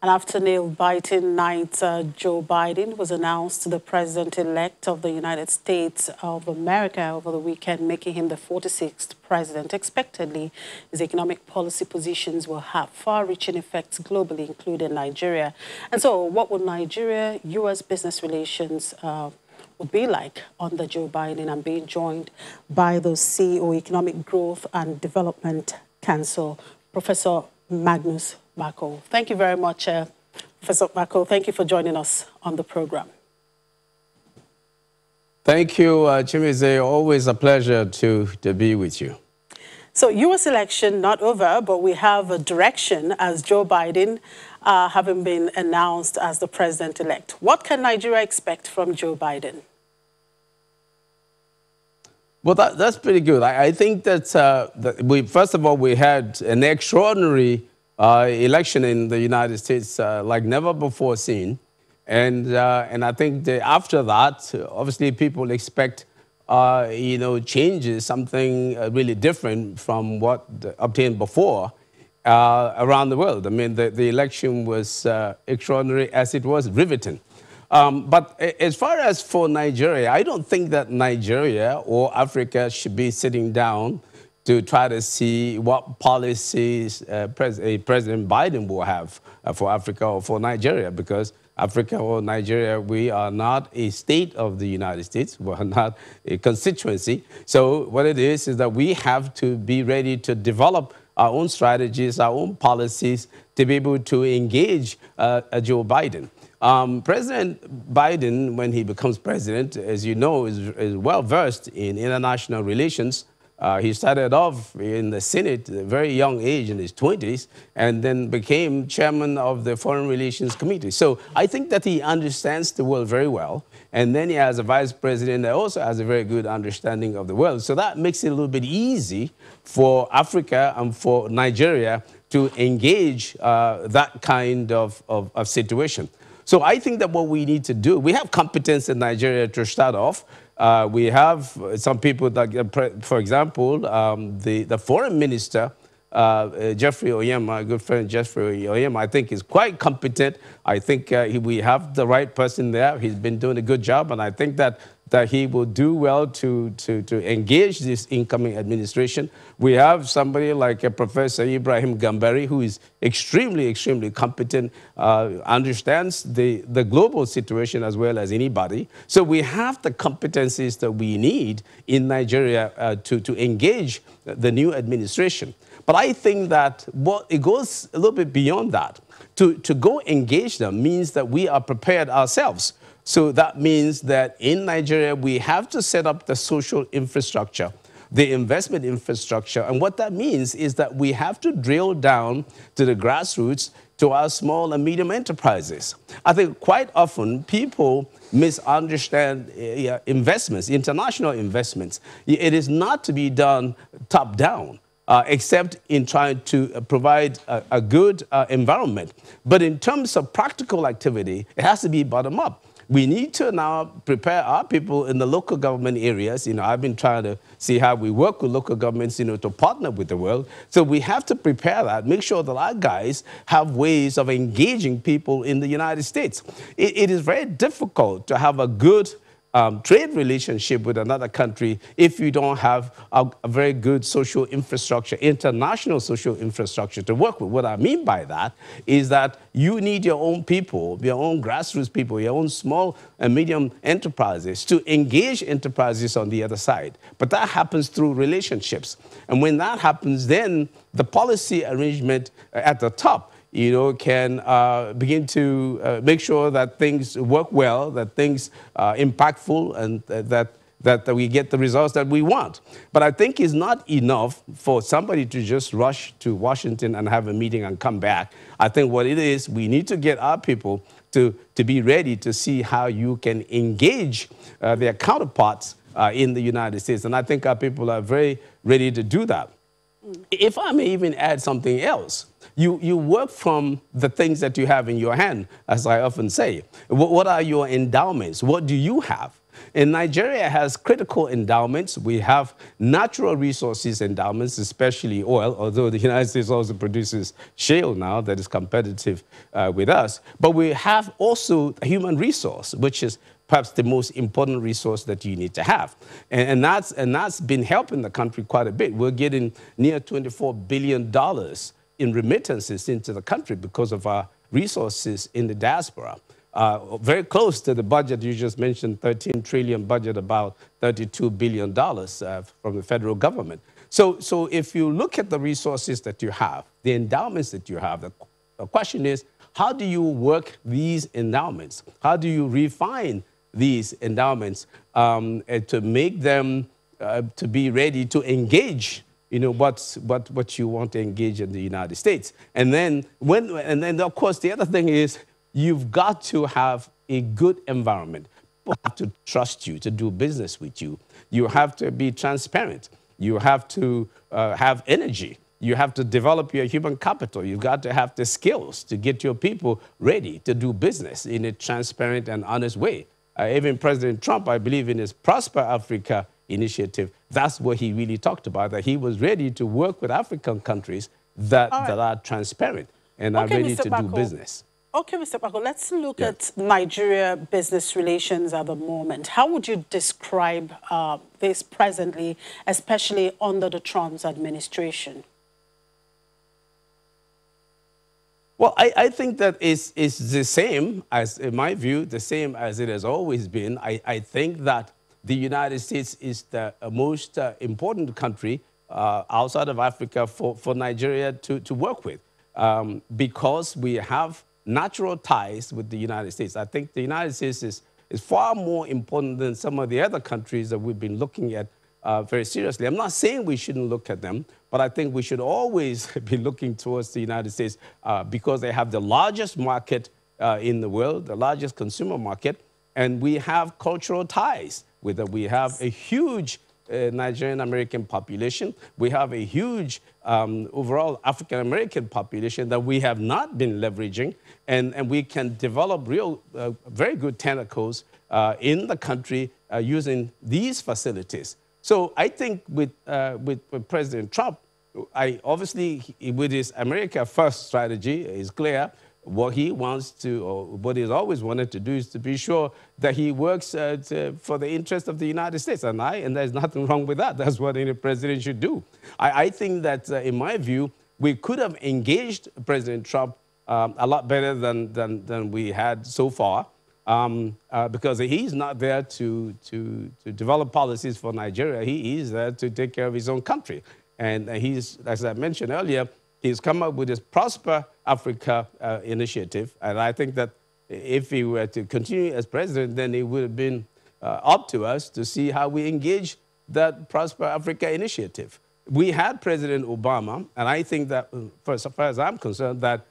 And after nail-biting night, Joe Biden was announced the president-elect of the United States of America over the weekend, making him the 46th president. Expectedly, his economic policy positions will have far-reaching effects globally, including Nigeria. And so what would Nigeria-U.S. business relations would be like under Joe Biden? I'm being joined by the CEO, Economic Growth and Development Council, Professor Magnus Kpakol. Thank you very much, Professor Kpakol. Thank you for joining us on the program. Thank you, Chimize. Always a pleasure to be with you. So U.S. election not over, but we have a direction as Joe Biden having been announced as the president-elect. What can Nigeria expect from Joe Biden? Well, that's pretty good. I think that, first of all, we had an extraordinary election in the United States like never before seen. And I think that after that, obviously people expect, changes, something really different from what obtained before around the world. I mean, the election was extraordinary as it was riveting. But as far as for Nigeria, I don't think that Nigeria or Africa should be sitting down to try to see what policies President Biden will have for Africa or for Nigeria, because Africa or Nigeria, we are not a state of the United States. We're not a constituency. So what it is that we have to be ready to develop our own strategies, our own policies to be able to engage Joe Biden. President Biden, when he becomes president, as you know, is well-versed in international relations. He started off in the Senate at a very young age, in his 20s, and then became chairman of the Foreign Relations Committee. So I think that he understands the world very well. And then he has a vice president that also has a very good understanding of the world. So that makes it a little bit easy for Africa and for Nigeria to engage that kind of situation. So I think that what we need to do, we have competence in Nigeria to start off. We have some people that, for example, the foreign minister, Jeffrey Oyema, my good friend Jeffrey Oyema, I think is quite competent. I think we have the right person there. He's been doing a good job, and I think that he will do well to engage this incoming administration. We have somebody like Professor Ibrahim Gambari, who is extremely, extremely competent, understands the global situation as well as anybody. So we have the competencies that we need in Nigeria to engage the new administration. But I think that it goes a little bit beyond that. To go engage them means that we are prepared ourselves. So that means that in Nigeria, we have to set up the social infrastructure, the investment infrastructure. And what that means is that we have to drill down to the grassroots, to our small and medium enterprises. I think quite often people misunderstand investments, international investments. It is not to be done top down. Except in trying to provide a good environment. But in terms of practical activity, it has to be bottom up. We need to now prepare our people in the local government areas. I've been trying to see how we work with local governments, to partner with the world. So we have to prepare that, make sure that our guys have ways of engaging people in the United States. It is very difficult to have a good trade relationship with another country if you don't have a very good social infrastructure, international social infrastructure to work with. What I mean by that is that you need your own people, your own grassroots people, your own small and medium enterprises to engage enterprises on the other side. But that happens through relationships. And when that happens, then the policy arrangement at the top can begin to make sure that things work well, that things are impactful, and that we get the results that we want. But I think it's not enough for somebody to just rush to Washington and have a meeting and come back. I think what it is, we need to get our people to be ready to see how you can engage their counterparts in the United States. And I think our people are very ready to do that. If I may even add something else, you work from the things that you have in your hand, as I often say. What are your endowments? What do you have? And Nigeria has critical endowments. We have natural resources endowments, especially oil, although the United States also produces shale now that is competitive with us. But we have also a human resource, which is perhaps the most important resource that you need to have. And that's been helping the country quite a bit. We're getting near $24 billion in remittances into the country because of our resources in the diaspora. Very close to the budget you just mentioned, 13 trillion budget, about $32 billion from the federal government. So if you look at the resources that you have, the endowments that you have, the question is, how do you work these endowments? How do you refine these endowments to make them to be ready to engage, what you want to engage in the United States? And then of course the other thing is you've got to have a good environment. People have to trust you to do business with you. You have to be transparent. You have to have energy. You have to develop your human capital. You've got to have the skills to get your people ready to do business in a transparent and honest way. Even President Trump, I believe, in his Prosper Africa initiative, that's what he really talked about, that he was ready to work with African countries that are transparent and are ready to do business. Okay, Mr. Kpakol, let's look at Nigeria business relations at the moment. How would you describe this presently, especially under the Trump administration? Well, I think that it's the same as, in my view, the same as it has always been. I think that the United States is the most important country outside of Africa for Nigeria to work with because we have natural ties with the United States. I think the United States is far more important than some of the other countries that we've been looking at very seriously. I'm not saying we shouldn't look at them, but I think we should always be looking towards the United States because they have the largest market in the world, the largest consumer market, and we have cultural ties with them. We have a huge Nigerian-American population. We have a huge overall African-American population that we have not been leveraging, and we can develop real, very good tentacles in the country using these facilities. So I think with President Trump, obviously with his America First strategy, is clear what he wants to, or what he's always wanted to do, is to be sure that he works for the interest of the United States. And there's nothing wrong with that. That's what any president should do. I think that, in my view, we could have engaged President Trump a lot better than we had so far, because he's not there to develop policies for Nigeria. He is there to take care of his own country. And he's, as I mentioned earlier, he's come up with this Prosper Africa initiative. And I think that if he were to continue as president, then it would have been up to us to see how we engage that Prosper Africa initiative. We had President Obama, and I think that, as far as I'm concerned, that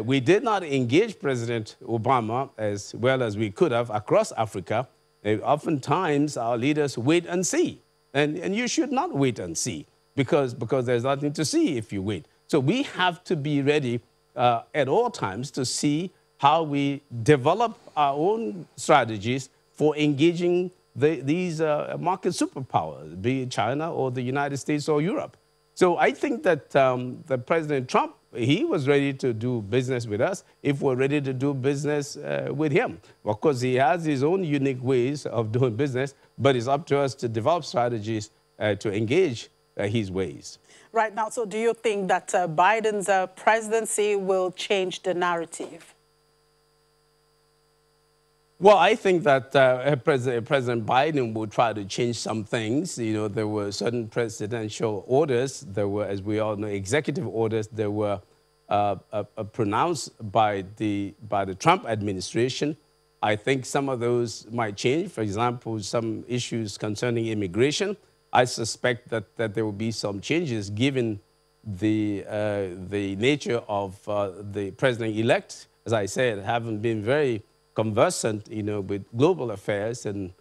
we did not engage President Obama as well as we could have across Africa. Oftentimes, our leaders wait and see. And you should not wait and see because there's nothing to see if you wait. So we have to be ready at all times to see how we develop our own strategies for engaging these market superpowers, be it China or the United States or Europe. So I think that the President Trump, he was ready to do business with us if we're ready to do business with him. Of course, he has his own unique ways of doing business, but it's up to us to develop strategies to engage his ways. Right now, so do you think that Biden's presidency will change the narrative? Well, I think that President Biden will try to change some things. You know, there were certain presidential orders. There were, as we all know, executive orders. There were pronounced by the Trump administration. I think some of those might change. For example, some issues concerning immigration. I suspect that there will be some changes given the nature of the president-elect. As I said, haven't been very conversant, with global affairs and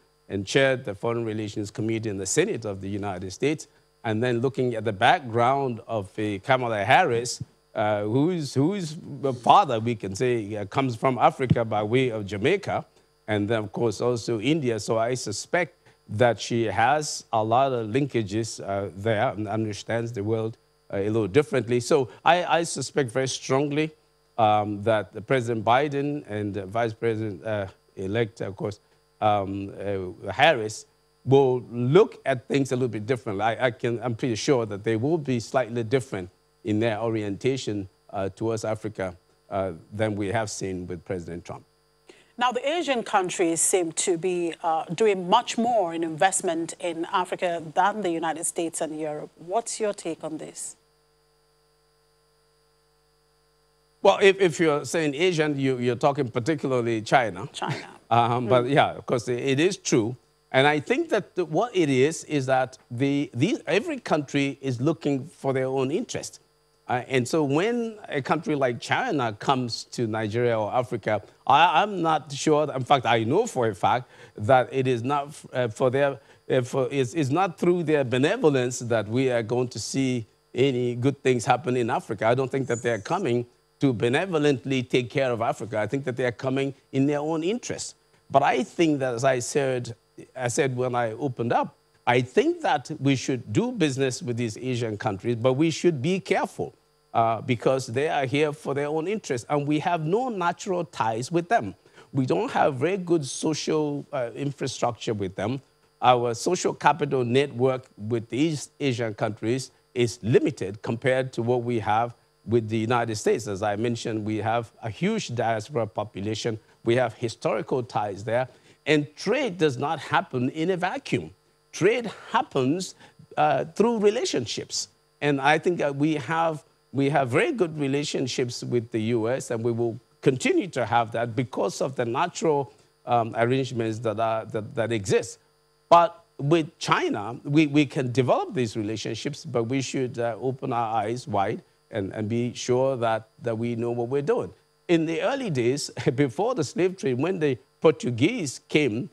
chaired the Foreign Relations Committee in the Senate of the United States. And then looking at the background of Kamala Harris, whose father, we can say, comes from Africa by way of Jamaica. and then, of course, also India. So I suspect that she has a lot of linkages there and understands the world a little differently. So I suspect very strongly that President Biden and Vice President-elect, of course, Harris, will look at things a little bit differently. I'm pretty sure that they will be slightly different in their orientation towards Africa than we have seen with President Trump. Now, the Asian countries seem to be doing much more in investment in Africa than the United States and Europe. What's your take on this? Well, if you're saying Asian, you're talking particularly China. China. But yeah, of course, it is true. And I think that what it is that every country is looking for their own interest. And so when a country like China comes to Nigeria or Africa, I'm not sure. In fact, I know for a fact that it is not it's not through their benevolence that we are going to see any good things happen in Africa. I don't think that they're coming to benevolently take care of Africa. I think that they're coming in their own interest. But I think that, as I said when I opened up, I think that we should do business with these Asian countries, but we should be careful because they are here for their own interests, and we have no natural ties with them. We don't have very good social infrastructure with them. Our social capital network with these Asian countries is limited compared to what we have with the United States. As I mentioned, we have a huge diaspora population. We have historical ties there. And trade does not happen in a vacuum. Trade happens through relationships. And I think that we have very good relationships with the U.S., and we will continue to have that because of the natural arrangements that exist. But with China, we can develop these relationships, but we should open our eyes wide and be sure that we know what we're doing. In the early days, before the slave trade, when the Portuguese came,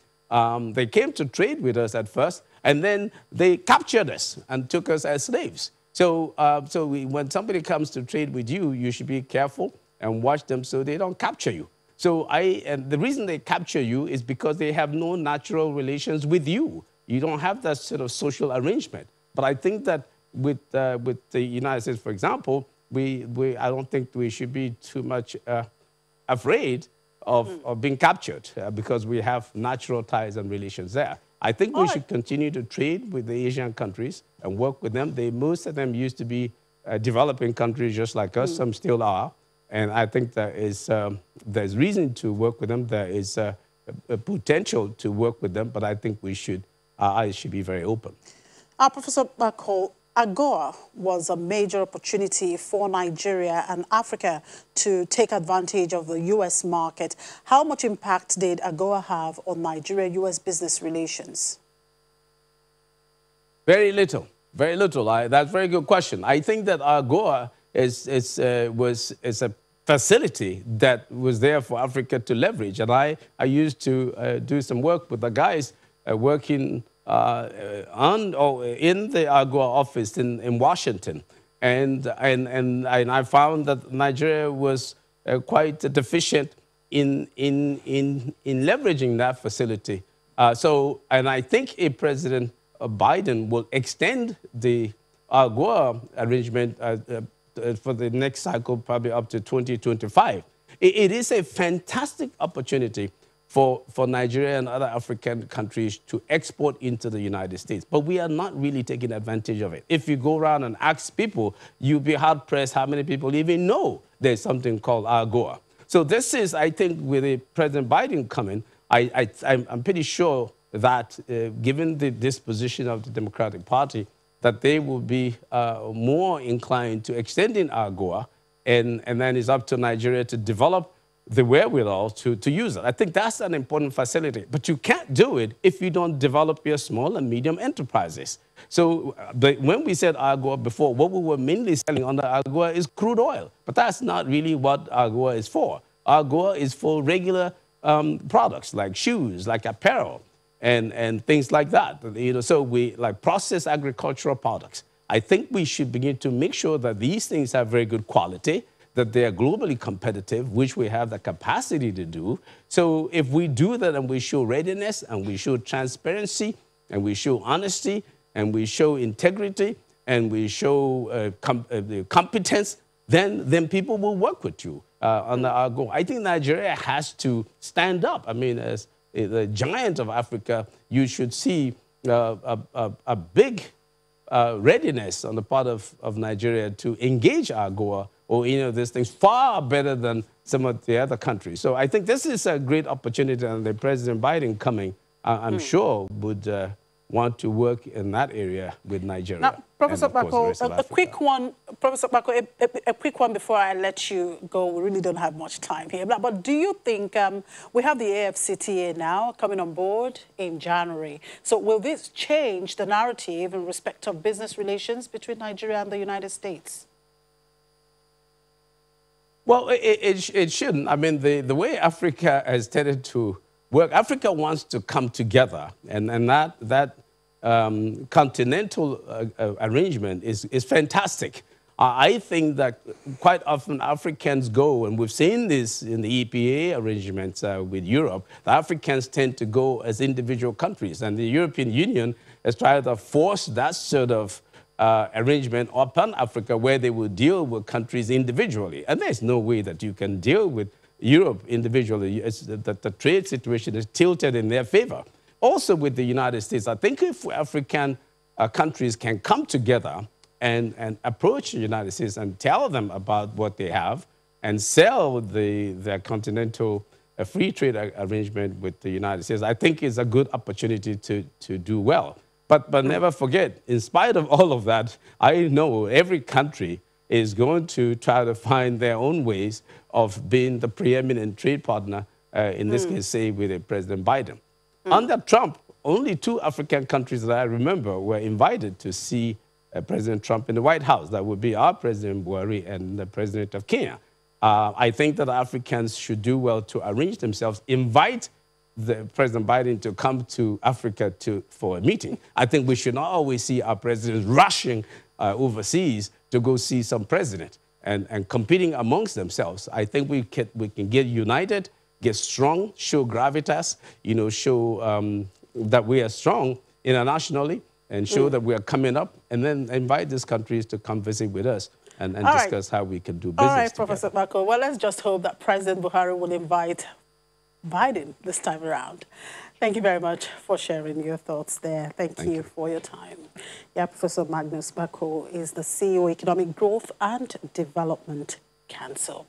they came to trade with us at first, and then they captured us and took us as slaves. So, when somebody comes to trade with you, you should be careful and watch them so they don't capture you. So and the reason they capture you is because they have no natural relations with you. You don't have that sort of social arrangement. But I think that with the United States, for example, I don't think we should be too much afraid of being captured because we have natural ties and relations there. I think we should continue to trade with the Asian countries and work with them. Most of them used to be developing countries just like us. Some still are. And I think there's reason to work with them. There is a potential to work with them, but I think our eyes should be very open. Professor Kpakol, AGOA was a major opportunity for Nigeria and Africa to take advantage of the U.S. market. How much impact did AGOA have on Nigeria-U.S. business relations? Very little, very little. That's a very good question. I think that AGOA is a facility that was there for Africa to leverage. And I used to do some work with the guys working in the AGOA office in Washington. And I found that Nigeria was quite deficient in leveraging that facility. And I think President Biden will extend the AGOA arrangement for the next cycle, probably up to 2025. It is a fantastic opportunity for Nigeria and other African countries to export into the United States. But we are not really taking advantage of it. If you go around and ask people, you'll be hard-pressed how many people even know there's something called AGOA. So this is, I think, with President Biden coming, I'm pretty sure that given the disposition of the Democratic Party, that they will be more inclined to extending AGOA, and then it's up to Nigeria to develop the wherewithal to use it. I think that's an important facility. But you can't do it if you don't develop your small and medium enterprises. So when we said AGOA before, what we were mainly selling under AGOA is crude oil. But that's not really what AGOA is for. AGOA is for regular products like shoes, like apparel, and things like that. So we like processed agricultural products. I think we should begin to make sure that these things have very good quality, that they are globally competitive, which we have the capacity to do. So if we do that and we show readiness and we show transparency and we show honesty and we show integrity and we show competence, then people will work with you on the AGOA. I think Nigeria has to stand up. I mean, as the giant of Africa, you should see a big readiness on the part of Nigeria to engage AGOA or any of these things far better than some of the other countries. So I think this is a great opportunity, and the President Biden coming, I'm sure, would want to work in that area with Nigeria. Now, Professor Kpakol, a quick one, Professor Kpakol, a quick one before I let you go. We really don't have much time here. But do you think we have the AFCTA now coming on board in January? So will this change the narrative in respect of business relations between Nigeria and the United States? Well, it shouldn't. I mean, the way Africa has tended to work, Africa wants to come together, and that continental arrangement is fantastic. I think that quite often Africans go, and we've seen this in the EPA arrangements with Europe, the Africans tend to go as individual countries, and the European Union has tried to force that sort of arrangement upon Africa, where they will deal with countries individually. And there's no way that you can deal with Europe individually. The trade situation is tilted in their favor. Also with the United States, I think if African countries can come together and approach the United States and tell them about what they have and sell their continental free trade arrangement with the United States, I think it's a good opportunity to do well. But never forget, in spite of all of that, I know every country is going to try to find their own ways of being the preeminent trade partner, in this case, say, with President Biden. Under Trump, only 2 African countries that I remember were invited to see President Trump in the White House. That would be our President Buhari and the President of Kenya. I think that Africans should do well to arrange themselves, invite President Biden to come to Africa for a meeting. I think we should not always see our presidents rushing overseas to go see some president and competing amongst themselves. I think we can get united, get strong, show gravitas, show that we are strong internationally and show that we are coming up, and then invite these countries to come visit with us and discuss how we can do business All right, together. Professor Kpakol. Well, let's just hope that President Buhari will invite Biden this time around. Thank you very much for sharing your thoughts there. Thank you for your time. Yeah, Professor Magnus Kpakol is the CEO, Economic Growth and Development Council.